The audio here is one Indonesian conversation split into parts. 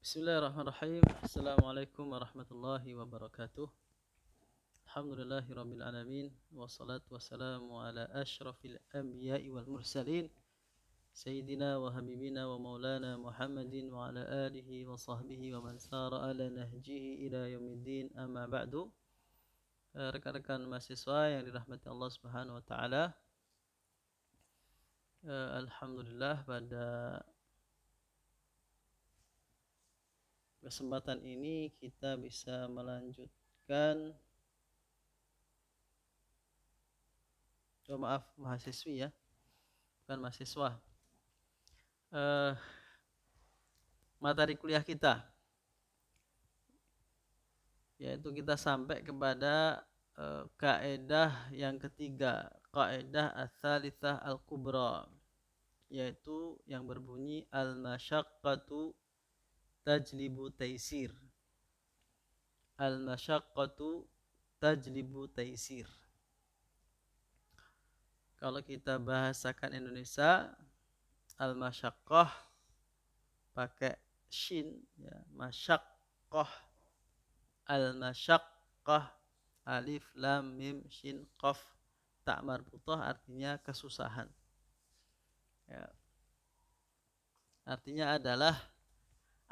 Bismillahirrahmanirrahim. Assalamualaikum warahmatullahi wabarakatuh. Alhamdulillahirabbil alamin wassalatu wassalamu ala asyrafil anbiya'i wal mursalin sayyidina wa habibina wa maulana Muhammadin wa ala alihi wa sahbihi wa man sara ala nahjihi ila yaumiddin, amma ba'du. Rekan-rekan mahasiswa yang dirahmati Allah Subhanahu wa taala, alhamdulillah pada kesempatan ini kita bisa melanjutkan, mahasiswi ya, bukan mahasiswa, eh, materi kuliah kita, yaitu kita sampai kepada kaidah yang ketiga, kaidah ats-tsalitsah al-kubra, yaitu yang berbunyi al-masyaqqatu tajlibu taisir. Al-masyaqqatu tajlibu taisir. Kalau kita bahasakan Indonesia, al-masyaqqah pakai shin ya, masyaqqah, al-masyaqqah, alif lam mim shin qaf ta marbutah, artinya kesusahan ya. Artinya adalah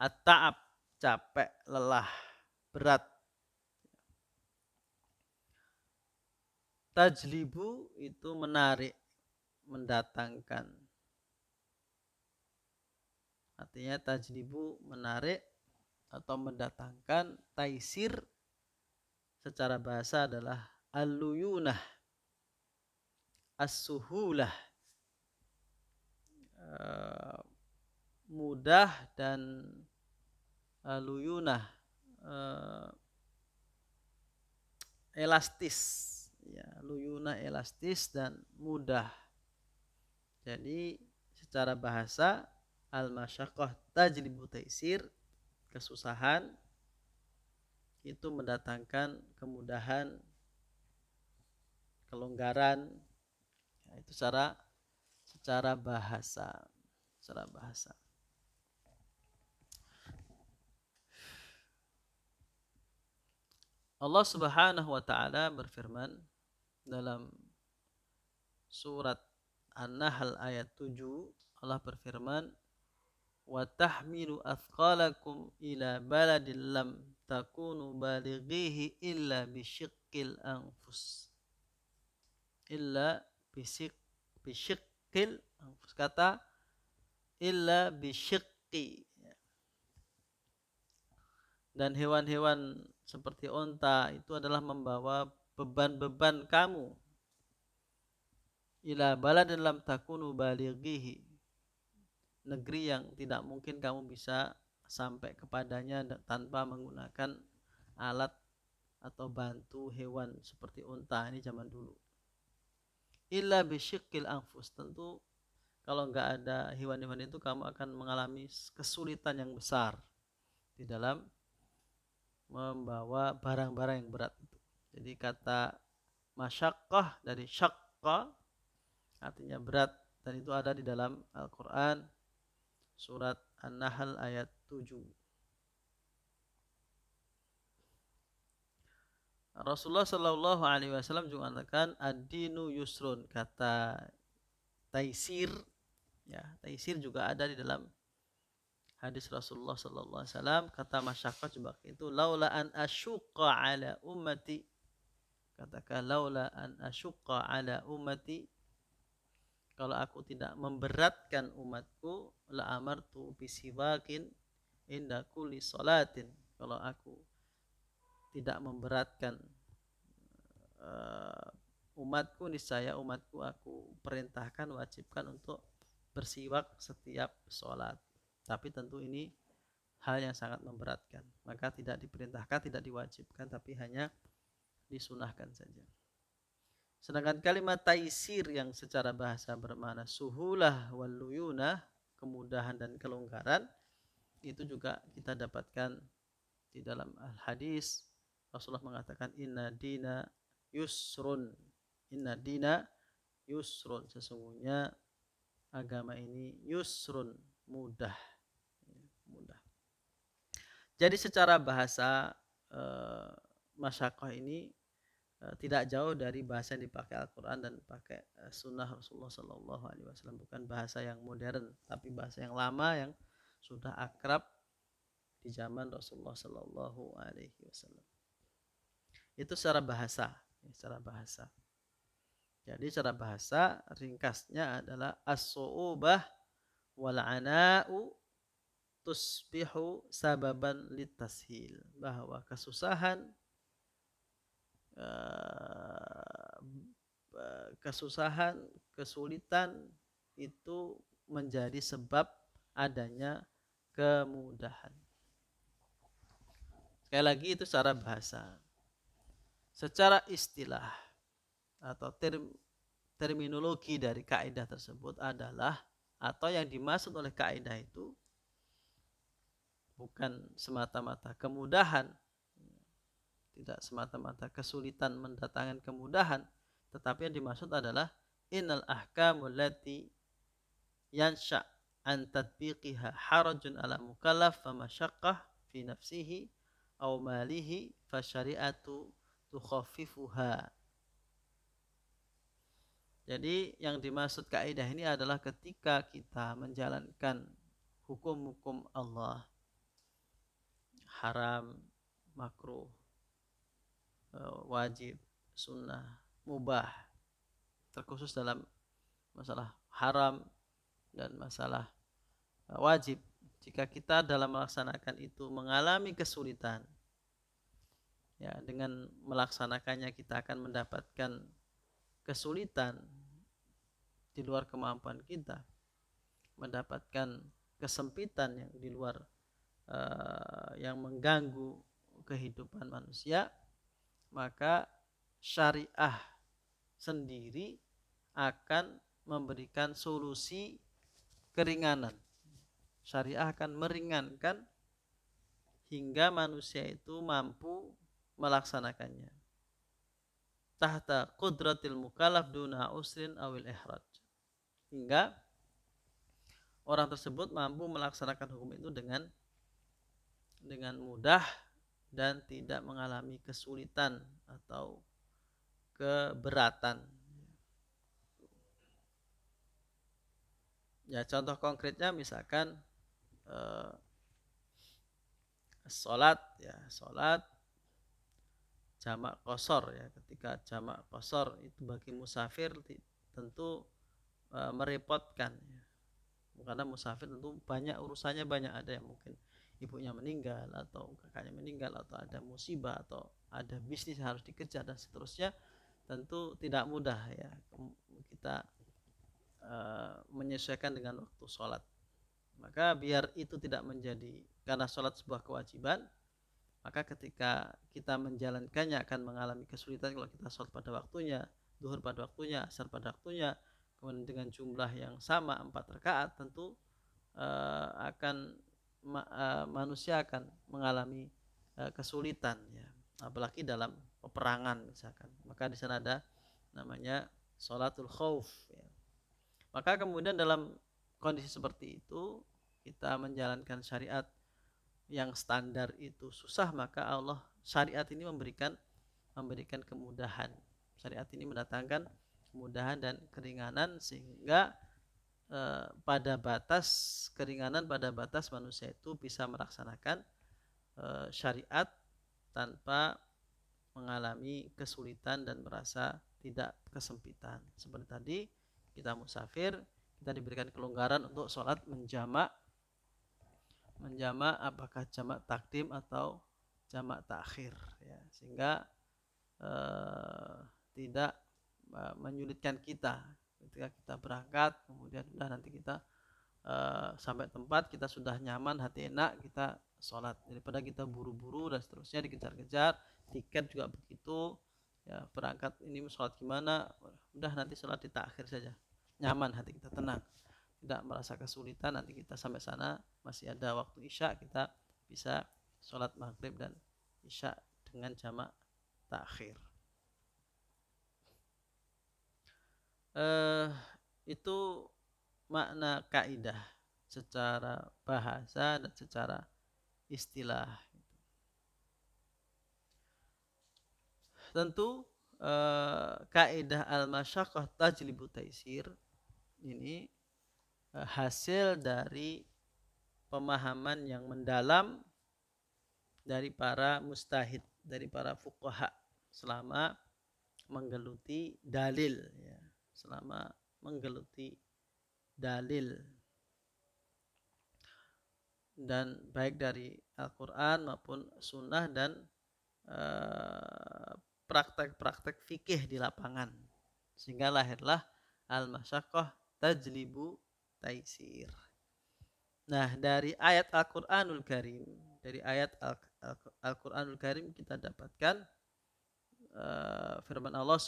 at-ta'ab, capek, lelah, berat. Tajlibu itu menarik, mendatangkan. Artinya tajlibu menarik atau mendatangkan. Taisir secara bahasa adalah al-luyunah, as-suhulah, mudah, dan luyunah, elastis ya, luyunah elastis dan mudah. Jadi secara bahasa al-masyaqqah tajlibu taisir, kesusahan itu mendatangkan kemudahan, kelonggaran ya, itu secara bahasa. Allah Subhanahu wa taala berfirman dalam surat An-Nahl ayat 7. Allah berfirman, wa tahmilu athqalakum ila baladin lam takunu balighihi illa bisyiqqil anfus. Illa bisyiqqil anfus. Kata illa bisyiqqi. Dan hewan-hewan seperti onta itu adalah membawa beban-beban kamu. Ila baladin lam takunu balighihi, negeri yang tidak mungkin kamu bisa sampai kepadanya tanpa menggunakan alat atau bantu hewan seperti unta. Ini zaman dulu. Illa bisyiqqil anfus, tentu kalau nggak ada hewan-hewan itu kamu akan mengalami kesulitan yang besar di dalam membawa barang-barang yang berat itu. Jadi kata masyaqqah dari syaqqa artinya berat, dan itu ada di dalam Al-Quran surat An-Nahl ayat 7. Rasulullah Shallallahu Alaihi Wasallam juga mengatakan ad-dinu yusrun. Kata taisir ya, taisir juga ada di dalam hadis Rasulullah Sallallahu Alaihi Wasallam. Kata masyaqqah juga itu laula an asyqa ala ummati, katakan laula an asyqa ala ummati, kalau aku tidak memberatkan umatku, la amartu bisiwakin inda kulli salatin, kalau aku tidak memberatkan umatku, niscaya umatku aku perintahkan, wajibkan untuk bersiwak setiap sholat. Tapi tentu ini hal yang sangat memberatkan, maka tidak diperintahkan, tidak diwajibkan, tapi hanya disunahkan saja. Sedangkan kalimat taisir yang secara bahasa bermakna suhulah wal luyunah, kemudahan dan kelonggaran, itu juga kita dapatkan di dalam hadis. Rasulullah mengatakan inna dina yusrun, inna dina yusrun, sesungguhnya agama ini yusrun, mudah. Jadi secara bahasa masyaqqah ini tidak jauh dari bahasa yang dipakai Al-Quran dan dipakai sunnah Rasulullah Sallallahu Alaihi Wasallam. Bukan bahasa yang modern, tapi bahasa yang lama yang sudah akrab di zaman Rasulullah Sallallahu Alaihi Wasallam. Itu secara bahasa, secara bahasa. Jadi secara bahasa ringkasnya adalah as-su'ubah wal ana'u tusbihu sababan litashil, bahwa kesusahan kesulitan itu menjadi sebab adanya kemudahan. Sekali lagi itu secara bahasa. Secara istilah atau terminologi dari kaidah tersebut adalah, atau yang dimaksud oleh kaidah itu bukan semata-mata kemudahan, tidak semata-mata kesulitan mendatangkan kemudahan, tetapi yang dimaksud adalah innal ahkamul lati yansha an tatbiqiha harajun ala mukallaf fa masyaqqah fi nafsihi aw malihi fa syari'atu tukhaffifuha. Jadi yang dimaksud kaidah ini adalah ketika kita menjalankan hukum-hukum Allah, haram, makruh, wajib, sunnah, mubah, terkhusus dalam masalah haram dan masalah wajib. Jika kita dalam melaksanakan itu mengalami kesulitan, ya, dengan melaksanakannya kita akan mendapatkan kesulitan di luar kemampuan kita, mendapatkan kesempitan yang di luar yang mengganggu kehidupan manusia, maka syariah sendiri akan memberikan solusi keringanan. Syariah akan meringankan hingga manusia itu mampu melaksanakannya. Tahta qudratil mukallaf duna usrin awil ihraj. Hingga orang tersebut mampu melaksanakan hukum itu dengan mudah dan tidak mengalami kesulitan atau keberatan. Ya, contoh konkretnya misalkan sholat jamak qashar, ya, ketika jamak qashar itu bagi musafir tentu merepotkan, ya. Karena musafir tentu banyak urusannya, banyak, ada yang mungkin ibunya meninggal atau kakaknya meninggal atau ada musibah atau ada bisnis yang harus dikejar dan seterusnya, tentu tidak mudah, ya, kita menyesuaikan dengan waktu sholat. Maka biar itu tidak menjadi, karena sholat sebuah kewajiban, maka ketika kita menjalankannya akan mengalami kesulitan kalau kita sholat pada waktunya, zuhur pada waktunya, asar pada waktunya, kemudian dengan jumlah yang sama 4 rakaat, tentu manusia akan mengalami kesulitan, ya, apalagi dalam peperangan misalkan. Maka di sana ada namanya sholatul khauf, ya. Maka kemudian dalam kondisi seperti itu kita menjalankan syariat yang standar itu susah, maka syariat ini memberikan kemudahan. Syariat ini mendatangkan kemudahan dan keringanan sehingga pada batas keringanan, pada batas manusia itu bisa melaksanakan syariat tanpa mengalami kesulitan dan merasa tidak kesempitan. Seperti tadi kita musafir, kita diberikan kelonggaran untuk sholat menjamak apakah jamak takdim atau jamak takhir, ya, sehingga tidak menyulitkan kita ketika kita berangkat, kemudian nanti kita sampai tempat kita sudah nyaman, hati enak, kita sholat, daripada kita buru-buru dan seterusnya dikejar-kejar, tiket juga begitu, ya, berangkat ini sholat gimana, udah nanti sholat di takhir saja, nyaman, hati kita tenang, tidak merasa kesulitan. Nanti kita sampai sana masih ada waktu isya, kita bisa sholat maghrib dan isya dengan jamak takhir. Itu makna kaidah secara bahasa dan secara istilah. tentu kaidah al-masyaqqah tajlibu taisir ini hasil dari pemahaman yang mendalam dari para mustahid, dari para fuqaha selama menggeluti dalil ya, selama menggeluti dalil dan baik dari Al-Quran maupun sunnah dan praktek-praktek fikih di lapangan, sehingga lahirlah al-masyaqqah tajlibu taisir. Nah, dari ayat Al-Qur'anul Karim, dari ayat Al-Qur'anul Karim kita dapatkan firman Allah